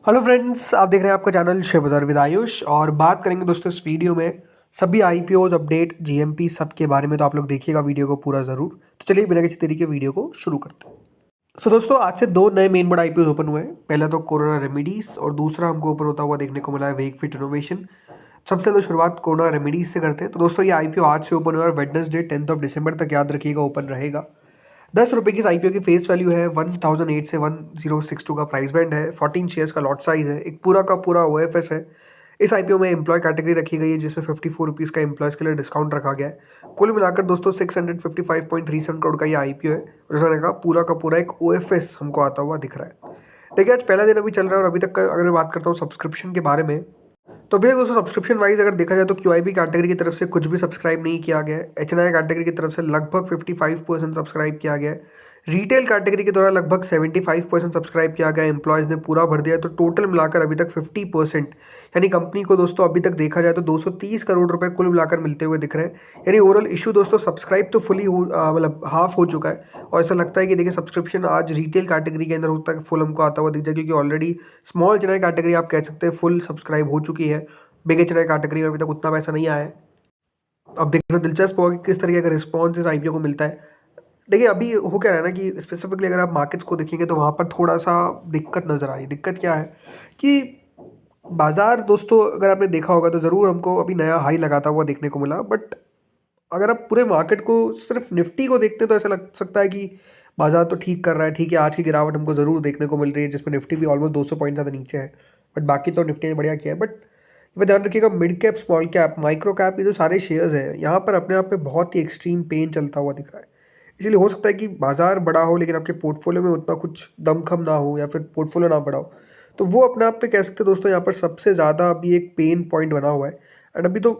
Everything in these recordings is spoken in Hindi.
हेलो फ्रेंड्स, आप देख रहे हैं आपका चैनल शेयर बाज़ार विद आयुष। और बात करेंगे दोस्तों इस वीडियो में सभी आईपीओज अपडेट जीएमपी सब के बारे में। तो आप लोग देखिएगा वीडियो को पूरा ज़रूर। तो चलिए बिना किसी तरीके वीडियो को शुरू करते हैं। दोस्तों आज से दो नए मेन बोर्ड आईपीओ ओपन हुए हैं। पहला तो कोरोना रेमेडीज और दूसरा हमको ओपन होता हुआ देखने को मिला है वेकफिट इनोवेशन। सबसे तो शुरुआत कोरोना रेमेडीज से करते हैं। तो दोस्तों ये आईपीओ आज से ओपन हुआ है, वेडनेसडे 10 दिसंबर तक याद रखिएगा ओपन रहेगा। 10 रुपये की इस आईपीओ की फेस वैल्यू है 1008 से 1062 का प्राइस बैंड है। 14 शेयर्स का लॉट साइज है। एक पूरा का पूरा ओएफएस है। इस आईपीओ में एम्प्लॉय कैटेगरी रखी गई है जिसमें 54 रुपीज़ का एम्प्लॉयज़ के लिए डिस्काउंट रखा गया है। कुल मिलाकर दोस्तों 655.37 करोड़ का ये आईपीओ है। और जैसा मैंने कहा पूरा का पूरा एक ओएफएस हमको आता हुआ दिख रहा है। देखिए आज पहला दिन अभी चल रहा है और अभी तक का अगर मैं बात करता हूँ सब्सक्रिप्शन के बारे में, तो अभी दोस्तों सब्सक्रिप्शन वाइज अगर देखा जाए तो क्यूआईबी कैटेगरी की तरफ से कुछ भी सब्सक्राइब नहीं किया गया है। एचएनआई कैटेगरी की तरफ से लगभग 55% सब्सक्राइब किया गया है। रिटेल कैटेगरी के द्वारा लगभग 75% सब्सक्राइब किया गया। एम्प्लॉयज़ ने पूरा भर दिया है। तो टोटल मिलाकर अभी तक 50%, यानी कंपनी को दोस्तों अभी तक देखा जाए तो 230 करोड़ रुपए कुल मिलाकर मिलते हुए दिख रहे हैं। यानी ओवरऑल इशू दोस्तों सब्सक्राइब तो फुली मतलब हाफ हो चुका है। और ऐसा लगता है कि देखिए सब्सक्रिप्शन आज रिटेल कैटेगरी के अंदर होता है फुल हमको आता हुआ दिख जाए, क्योंकि ऑलरेडी स्मॉल एचएनआई कैटेगरी आप कह सकते हैं फुल सब्सक्राइब हो चुकी है। बिग एचएनआई कैटेगरी में अभी तक उतना पैसा नहीं आया है। अब देखना दिलचस्प होगा कि किस तरीके का रिस्पॉन्स इस आईपीओ को मिलता है। देखिए अभी हो क्या रहा है ना कि स्पेसिफिकली अगर आप मार्केट्स को देखेंगे तो वहाँ पर थोड़ा सा दिक्कत नज़र आ रही है। दिक्कत क्या है कि बाजार दोस्तों अगर आपने देखा होगा तो ज़रूर हमको अभी नया हाई लगाता हुआ देखने को मिला। बट अगर आप पूरे मार्केट को सिर्फ निफ्टी को देखते हैं तो ऐसा लग सकता है कि बाजार तो ठीक कर रहा है। ठीक है, आज की गिरावट हमको ज़रूर देखने को मिल रही है जिसमें निफ्टी भी ऑलमोस्ट 200 पॉइंट ज़्यादा नीचे है। बट बाकी तो निफ्टी ने बढ़िया किया है। बट ये ध्यान रखिएगा mid cap, small cap, micro cap, ये जो सारे शेयर्स हैं यहाँ पर अपने आप में बहुत ही एक्सट्रीम पेन चलता हुआ दिख रहा है। इसीलिए हो सकता है कि बाजार बड़ा हो लेकिन आपके पोर्टफोलियो में उतना कुछ दमखम ना हो या फिर पोर्टफोलियो ना बढ़ा हो। तो वो अपने आप पे कह सकते हैं दोस्तों यहाँ पर सबसे ज़्यादा अभी एक पेन पॉइंट बना हुआ है। एंड अभी तो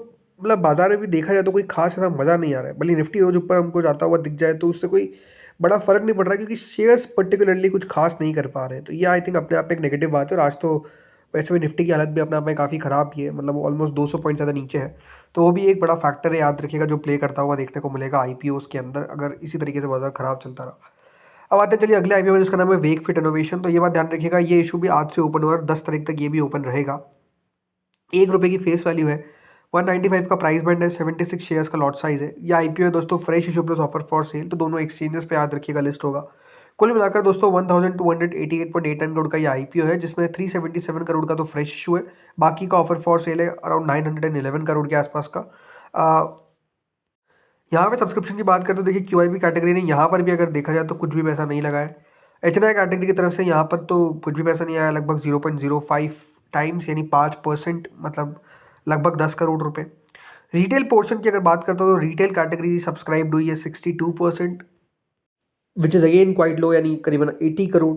मतलब बाजार में भी देखा जाए तो कोई खास ऐसा मज़ा नहीं आ रहा है। भले निफ्टी रोज ऊपर हमको जाता हुआ दिख जाए तो उससे कोई बड़ा फर्क नहीं पड़ रहा, क्योंकि शेयर्स पर्टिकुलरली कुछ खास नहीं कर पा रहे हैं। तो ये आई थिंक अपने आप में एक नेगेटिव बात है। और आज तो वैसे भी निफ्टी की हालत भी अपने आप में काफ़ी ख़राब भी है, मतलब ऑलमोस्ट 200 पॉइंट ज़्यादा नीचे है। तो वो भी एक बड़ा फैक्टर है, याद रखिएगा, जो प्ले करता हुआ देखने को मिलेगा आईपीओस के अंदर अगर इसी तरीके से बाजार खराब चलता रहा। अब आते हैं चलिए अगले आईपीओ में जिसका नाम है वेकफिट इनोवेशन। तो ये बात ध्यान रखिएगा, ये इशू भी आज से ओपन हुआ और 10 तारीख तक ये भी ओपन रहेगा। 1 रुपये की फेस वैल्यू है। 195 का प्राइस बैंड है। 76 शेयर्स का लॉट साइज है। ये आईपीओ है दोस्तों fresh issue plus offer for sale. तो दोनों एक्सचेंजेस पे याद रखिएगा लिस्ट होगा। कुल मिलाकर दोस्तों 1288.89 करोड़ का ये आईपीओ है, जिसमें 377 करोड़ का तो फ्रेश इशू है। बाकी का ऑफर फॉर सेल है अराउंड 911 करोड़ के आसपास का। यहाँ पे सब्सक्रिप्शन की बात करते तो देखिए क्यूआईबी कैटेगरी ने यहाँ पर भी अगर देखा जाए तो कुछ भी पैसा नहीं लगा है। एचएनआई कैटेगरी की तरफ से यहाँ पर तो कुछ भी पैसा नहीं आया, लगभग 0.05 टाइम्स यानी 5%, मतलब लगभग 10 करोड़ रुपए। रिटेल पोर्शन की अगर बात करता हूँ तो रिटेल कैटेगरी सब्सक्राइब हुई है 62%, which is again quite low, यानी करीबन 80 करोड़।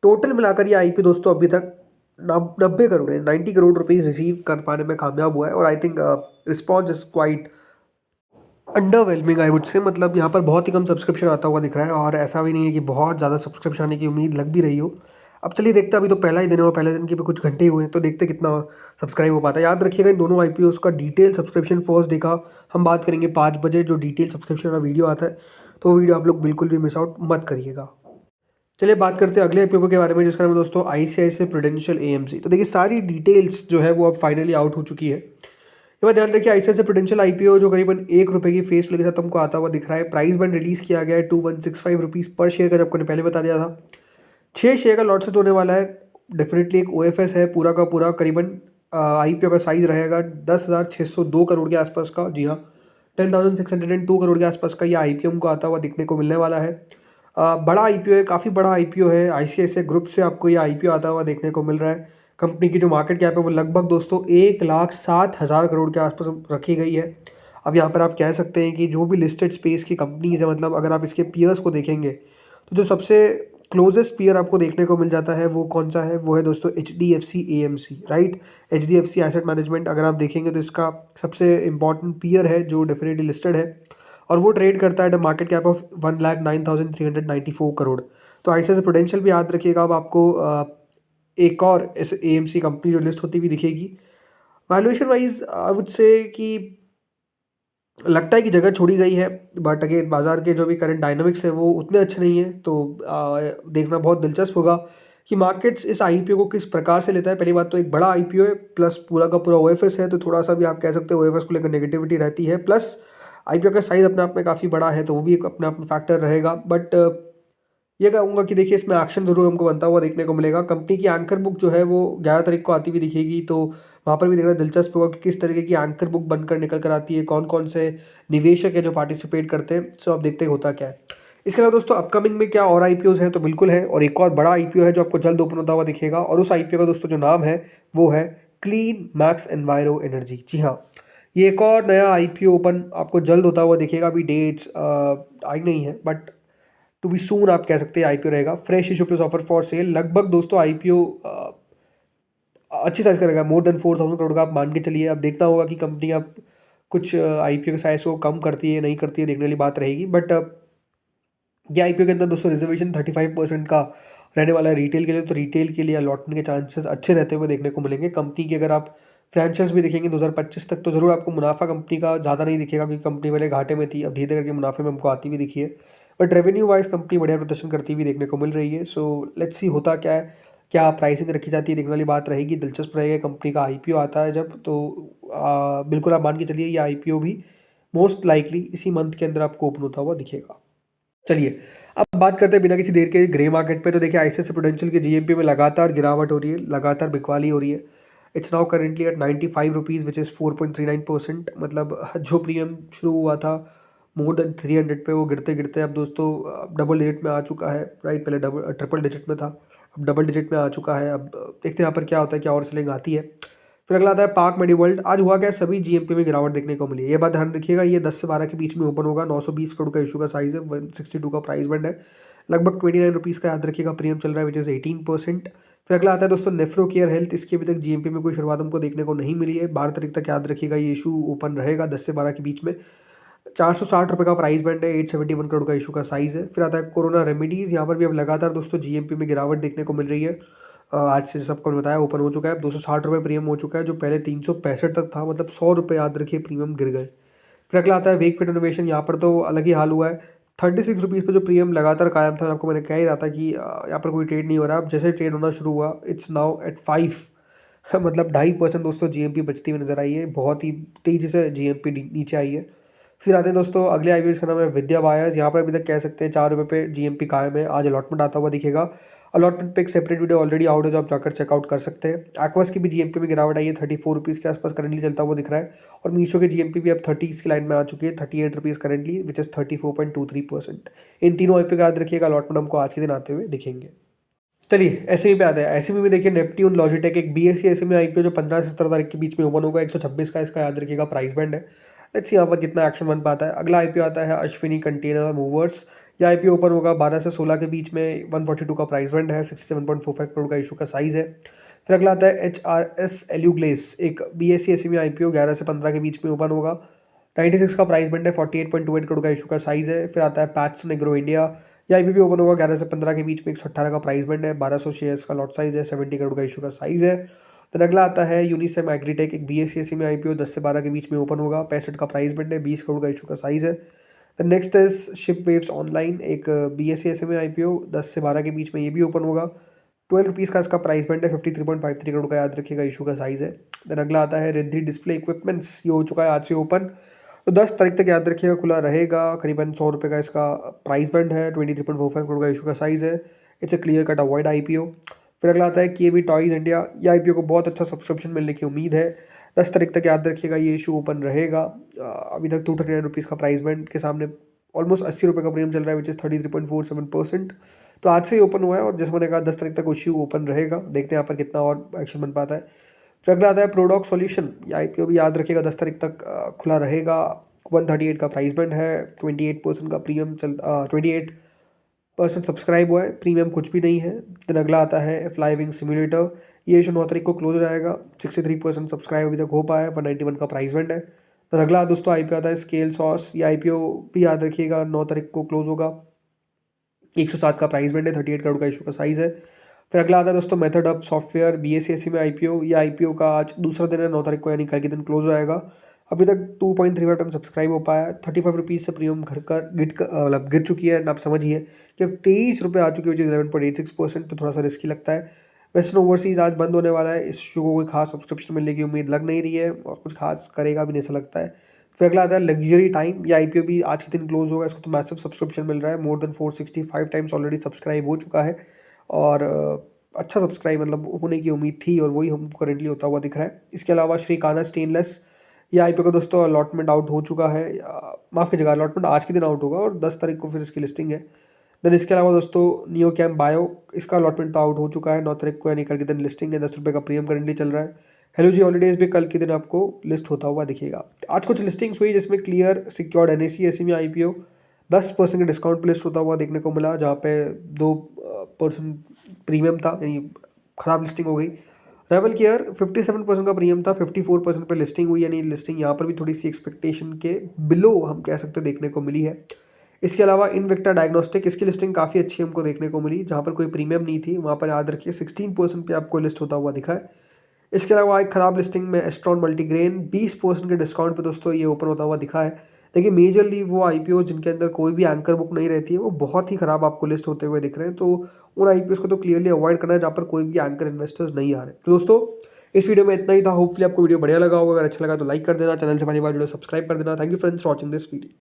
टोटल मिलाकर ये आईपी दोस्तों अभी तक 90 करोड़ है, 90 करोड़ रुपीज़ रिसीव कर पाने में कामयाब हुआ है। और I think response is quite underwhelming I would say. मतलब यहाँ पर बहुत ही कम सब्सक्रिप्शन आता हुआ दिख रहा है और ऐसा भी नहीं है कि बहुत ज़्यादा सब्सक्रिप्शन आने की उम्मीद लग भी रही हो। अब चलिए देखते हैं, अभी तो पहला ही दिन है और पहले दिन के भी कुछ घंटे ही हुए हैं, तो देखते हैं कितना सब्सक्राइब हो पाता है। याद रखिएगा इन दोनों आईपीओस का डिटेल सब्सक्रिप्शन फर्स्ट डे का हम बात करेंगे 5 बजे, जो डिटेल सब्सक्रिप्शन का वीडियो आता है। तो वो वीडियो आप लोग बिल्कुल भी मिस आउट मत करिएगा। चलिए बात करते हैं अगले आईपीओ के बारे में जिसका नाम है दोस्तों आईसीआईसीआई प्रूडेंशियल एएमसी। तो देखिए सारी डिटेल्स जो है वो अब फाइनली आउट हो चुकी है। ये बात ध्यान रखिए, आईसीआईसीआई प्रूडेंशियल आईपीओ जो करीबन 1 रुपये की फेस वैल्यू के साथ हमको आता हुआ दिख रहा है। प्राइस बैंड रिलीज किया गया है 2165 रुपीज़ पर शेयर का, जब मैंने पहले बता दिया था। 6 शेयर का लॉट सेट होने वाला है। डेफिनेटली एक ओएफएस है पूरा का पूरा। करीबन आईपीओ का साइज रहेगा 10,602 करोड़ के आसपास का। जी हाँ, 10,602 करोड़ के आसपास का ये आईपीओ हमको आता हुआ दिखने को मिलने वाला है। बड़ा आईपीओ है, काफ़ी बड़ा आईपीओ है। आईसीआईसीआई ग्रुप से आपको ये आईपीओ आता हुआ देखने को मिल रहा है। कंपनी की जो मार्केट कैप है वो लगभग दोस्तों 1,07,000 करोड़ के आसपास रखी गई है। अब यहाँ पर आप कह सकते हैं कि जो भी लिस्टेड स्पेस की कंपनीज है, मतलब अगर आप इसके पीयर्स को देखेंगे तो जो सबसे क्लोजेस्ट पीयर आपको देखने को मिल जाता है वो कौन सा है, वो है दोस्तों HDFC AMC, right. HDFC asset management अगर आप देखेंगे तो इसका सबसे इंपॉर्टेंट पीयर है जो डेफिनेटली लिस्टेड है और वो ट्रेड करता है मार्केट कैप ऑफ 1,09,394 करोड़। तो आईसीआईसीआई प्रूडेंशियल भी याद रखिएगा। अब आपको एक और AMC कंपनी जो लिस्ट होती हुई दिखेगी। Valuation wise I would say कि लगता है कि जगह छोड़ी गई है, बट अगेन बाजार के जो भी करंट डायनामिक्स है वो उतने अच्छे नहीं हैं। तो देखना बहुत दिलचस्प होगा कि मार्केट्स इस आईपीओ को किस प्रकार से लेता है। पहली बात तो एक बड़ा आईपीओ है, प्लस पूरा का पूरा ओएफएस है, तो थोड़ा सा भी आप कह सकते हो ओएफएस को लेकर नेगेटिविटी रहती है। प्लस आईपीओ का साइज अपने आप में काफ़ी बड़ा है, तो वो भी एक अपने आप में फैक्टर रहेगा। बट ये कहूँगा कि देखिए इसमें एक्शन जरूर हमको बनता हुआ देखने को मिलेगा। कंपनी की एंकर बुक जो है वो 11 तारीख को आती हुई दिखेगी, तो वहाँ पर भी देखना दिलचस्प होगा कि किस तरीके की एंकर बुक बनकर निकल कर आती है, कौन कौन से निवेशक है जो पार्टिसिपेट करते हैं। सो आप देखते हैं होता क्या है। इसके अलावा दोस्तों अपकमिंग में क्या और आईपीओज हैं, तो बिल्कुल है, और एक और बड़ा आईपीओ है जो आपको जल्द ओपन होता हुआ दिखेगा, और उस आईपीओ का दोस्तों जो नाम है वो है क्लीन मैक्स एनवायरो एनर्जी। जी हाँ, ये एक और नया आईपीओ ओपन आपको जल्द होता हुआ दिखेगा। अभी डेट्स आई नहीं है, बट टू बी सून आप कह सकते हैं आईपीओ रहेगा। Fresh issue plus offer for sale, लगभग दोस्तों आईपीओ अच्छी साइज का रहेगा, मोर देन 4,000 करोड़ का आप मान के चलिए। अब देखना होगा कि कंपनी अब कुछ आईपीओ के साइज को कम करती है नहीं करती है, देखने वाली बात रहेगी। बट ये आईपीओ के अंदर दोस्तों रिजर्वेशन 35% का रहने वाला है रिटेल के लिए, तो रिटेल के लिए अलॉटमेंट के चांसेस अच्छे रहते हुए देखने को मिलेंगे। कंपनी की अगर आप फाइनेंशियल्स भी देखेंगे 2025 तक, तो ज़रूर आपको मुनाफा कंपनी का ज़्यादा नहीं दिखेगा, क्योंकि कंपनी पहले घाटे में थी, अब धीरे धीरे करके मुनाफे में हमको आती हुई दिखी है। बट रेवेन्यू वाइज कंपनी बढ़िया प्रदर्शन करती हुई देखने को मिल रही है। सो लेट्स सी होता क्या है, क्या प्राइसिंग रखी जाती है, देखने वाली बात रहेगी। दिलचस्प रहेगा कंपनी का आईपीओ आता है जब, तो बिल्कुल आप मान के चलिए ये आईपीओ भी मोस्ट लाइकली इसी मंथ के अंदर आपको ओपन होता हुआ दिखेगा। चलिए अब बात करते हैं बिना किसी देर के ग्रे मार्केट पे। तो देखिए आईसीआईसीआई प्रूडेंशियल के जीएमपी में लगातार गिरावट हो रही है, लगातार बिकवाली हो रही है। It's now currently eight 95 rupees which is 4.39%। मतलब जो प्रीमियम शुरू हुआ था मोर देन 300 पे, वो गिरते गिरते अब दोस्तों डबल डिजिट में आ चुका है। राइट, पहले डबल ट्रिपल डिजिट में था, अब डबल डिजिट में आ चुका है। अब देखते हैं यहाँ पर क्या होता है, क्या और सेलिंग आती है। फिर अगला आता है पार्क मेडीवर्ल्ड। आज हुआ क्या, सभी जीएमपी में गिरावट देखने को मिली है। ये बात ध्यान रखिएगा, ये 10 से 12 के बीच में ओपन होगा। 920 करोड़ का इशू का साइज है, 162 का प्राइस बैंड है, लगभग 29 रुपीज़ का याद रखिएगा प्रीमियम चल रहा है, विच इज़ 18%। फिर अगला आता है दोस्तों नेफ्रो केयर हेल्थ। इसकी अभी तक जीएमपी में कोई शुरुआत हमको देखने को नहीं मिली है। 12 तारीख तक याद रखिएगा ये इशू ओपन रहेगा, 10 से 12 के बीच में। 460 रुपये का प्राइस बैंड है, 871 करोड़ का इशू का साइज़ है। फिर आता है कोरोना रेमेडीज़। यहाँ पर भी अब लगातार दोस्तों जीएमपी में गिरावट देखने को मिल रही है। आज से सबको बताया ओपन हो चुका है, अब 260 रुपये प्रीमियम हो चुका है, जो पहले 365 तक था, मतलब 100 रुपये याद रखिए प्रीमियम गिर गए। फिर अगला आता है वेक फिट इनोवेशन। यहाँ पर तो अलग ही हाल हुआ है। 36 रुपीज़ पर जो प्रीमियम लगातार कायम था, आपको मैंने कह ही रहा था कि यहाँ पर कोई ट्रेड नहीं हो रहा। अब जैसे ट्रेड होना शुरू हुआ, इट्स नाउ एट 5 मतलब 2.5% दोस्तों जीएमपी बचती हुई नजर आई है, बहुत ही तेज़ी से जीएमपी नीचे आई है। फिर आते हैं दोस्तों अगले आईपीओ का नाम है विद्या वायर्स। यहाँ पर अभी तक कह सकते हैं 4 रुपये पे जीएमपी कायम है। आज अलॉटमेंट आता हुआ दिखेगा। अलॉटमेंट पे एक सेपरेट वीडियो ऑलरेडी आउट है, जो आप जाकर चेकआउट कर सकते हैं। एक्वास की भी जीएमपी में गिरावट आई है, 34 रुपीज़ के आसपास करंटली चलता हुआ दिख रहा है। और मीशो के जीएमपी भी अब 30 की लाइन में आ चुकी है, 38 रुपीज़ करंटली, विच इज़ 34.23%। इन तीनों आईपीओ का याद रखिएगा, अलॉटमेंट हमको आज के दिन आते हुए दिखेंगे। चलिए एसएमई पे आते हैं। एसएमई में देखिए नेप्ट्यून लॉजिटेक एक बीएससी एसएमई आईपीओ जो 15 से 17 तारीख के बीच में ओपन होगा, 126 का इसका याद रखिएगा प्राइस बैंड है। लेट्स सी यहाँ पर कितना एक्शन बन पाता है। अगला आईपीओ आता है अश्विनी कंटेनर मूवर्स। यह आईपीओ ओपन होगा 12 से 16 के बीच में, 142 का प्राइस बैंड है, 67.45 करोड़ का इशू का साइज है। फिर अगला आता है HRS एल्यूग्लेस, एक बीएससी एसएमई आईपीओ 11 से 15 के बीच में ओपन होगा, 96 का प्राइस बैंड है, 48.28 करोड़ का इशू का साइज है। फिर आता है पैट्सन एग्रो इंडिया। यह आईपीओ ओपन होगा 11 से 15 के बीच में, 118 का प्राइस बैंड है, 1200 शेयर्स का लॉट साइज है, 70 करोड़ का इशू का साइज है। फिर अगला आता है यूनिसेम एग्रीटेक, एक बीएससी में आईपीओ 10 से 12 के बीच में ओपन होगा, 65 का प्राइस बैंड है, 20 करोड़ का इशू का साइज है। The next is ship waves online, एक बीएससी में आईपीओ 10 से 12 के बीच में ये भी ओपन होगा, 12 रुपीज़ का इसका प्राइस बैंड है, 53.53 करोड़ का याद रखिएगा इशू का साइज है। देन अगला आता है रिद्धि डिस्प्ले इक्विपमेंट्स, ये हो चुका है आज से ओपन, तो 10 तारीख तक याद रखिएगा खुला रहेगा। करीबन 100 रुपये का इसका प्राइस बैंड है, 23.45 करोड़ का इशू का साइज़ है। It's a clear cut avoid IPO. फिर अगला आता है केवी टॉयज़ इंडिया। ये आईपीओ को बहुत अच्छा सब्सक्रिप्शन मिलने की उम्मीद है। 10 तारीख तक याद रखिएगा ये इशू ओपन रहेगा। अभी तक 239 रुपीज़ का प्राइस बैंड के सामने ऑलमोस्ट 80 रुपये का प्रीमियम चल रहा है, विच इज़ 33.47%। तो आज से ही ओपन हुआ है, और जैसे मैंने कहा 10 तारीख तक इशू ओपन रहेगा। देखते हैं यहाँ पर कितना और एक्शन बन पाता है। फिर अगला आता है प्रोडॉक्ट सॉल्यूशन। ये आईपीओ भी याद रखिएगा 10 तारीख तक खुला रहेगा, 138 का प्राइस बैंड है, 28% का प्रीमियम 28% सब्सक्राइब हुआ है, प्रीमियम कुछ भी नहीं है। दिन अगला आता है फ्लाइविंग सिमुलेटर। ये इशू 9 तारीख को क्लोज हो जाएगा, 63% सब्सक्राइब अभी तक हो पाया है, 191 का प्राइस बैंड है। दिन अगला दोस्तों आईपीओ आता है स्केल सॉस। ये आईपीओ भी याद रखिएगा 9 तारीख को क्लोज होगा, 107 का प्राइस बैंड है, 38 करोड़ का इशू का साइज़ है। फिर अगला आता है दोस्तों मेथड ऑफ सॉफ्टवेयर, बीएससी में आईपीओ। ये आईपीओ का आज दूसरा दिन है, 9 तारीख को, यानी कल के दिन क्लोज हो जाएगा। अभी तक 2.35 टाइम सब्सक्राइब हो पाया है। 35 रुपीज़ से प्रीमियम घर कर मतलब गिर चुकी है। आप समझिए कि अब 23 रुपये आ चुकी है, विच इज़ 11.86%। तो थोड़ा सा रिस्की लगता है। वेस्टर्न ओवरसीज़ आज बंद होने वाला है। इस शो को कोई खास सब्सक्रिप्शन मिलने की उम्मीद लग नहीं रही है और कुछ खास करेगा भी नहीं, ऐसा लगता है। फिर अगला आता है लग्जरी टाइम। ये आईपीओ भी आज के दिन क्लोज होगा। इसको तो मैसिव सब्सक्रिप्शन मिल रहा है। More than 465 times already subscribe हो चुका है और अच्छा सब्सक्राइब मतलब होने की उम्मीद थी और वही हमको करेंटली होता हुआ दिख रहा है। इसके अलावा श्रीकाना स्टेनलेस, ये आईपीओ का दोस्तों अलॉटमेंट आउट हो चुका है। माफ़ कीजिएगा, अलॉटमेंट आज के दिन आउट होगा और 10 तारीख को फिर इसकी लिस्टिंग है। देन इसके अलावा दोस्तों नियो कैम बायो, इसका अलॉटमेंट तो आउट हो चुका है। 9 तारीख को यानी कल के दिन लिस्टिंग है। 10 रुपये का प्रीमियम करेंटली चल रहा है। हेलो जी हॉलीडेज भी कल के दिन आपको लिस्ट होता हुआ दिखेगा। आज कुछ लिस्टिंग्स हुई जिसमें क्लियर सिक्योर्ड एनएससी ऐसी में आईपीओ 10% के डिस्काउंट पे लिस्ट होता हुआ देखने को मिला, जहाँ पे 2% प्रीमियम था, यानी ख़राब लिस्टिंग हो गई। रेवल केयर 57% का प्रीमियम था, 54% पे लिस्टिंग हुई, यानी लिस्टिंग यहाँ पर भी थोड़ी सी एक्सपेक्टेशन के बिलो हम कह सकते देखने को मिली है। इसके अलावा इनविक्टा डायग्नोस्टिक, इसकी लिस्टिंग काफ़ी अच्छी हमको देखने को मिली, जहाँ पर कोई प्रीमियम नहीं थी। वहाँ पर याद रखिए 16% पे आपको लिस्ट होता हुआ दिखा है। इसके अलावा एक खराब लिस्टिंग में एस्ट्रॉन मल्टीग्रेन 20% के डिस्काउंट पे दोस्तों ये ओपन होता हुआ दिखा है। देखिए मेजरली वो आईपीओ जिनके अंदर कोई भी एंकर बुक नहीं रहती है वो बहुत ही खराब आपको लिस्ट होते हुए दिख रहे हैं। तो उन आईपीओ को तो क्लियरली अवॉइड करना है जहाँ पर कोई भी एंकर इन्वेस्टर्स नहीं आ रहे। तो दोस्तों इस वीडियो में इतना ही था। होपफुली आपको वीडियो बढ़िया लगा होगा। अगर अच्छा लगा तो लाइक कर देना, चैनल से पहली बार वीडियो सब्सक्राइब कर देना। Thank you friends for watching this video.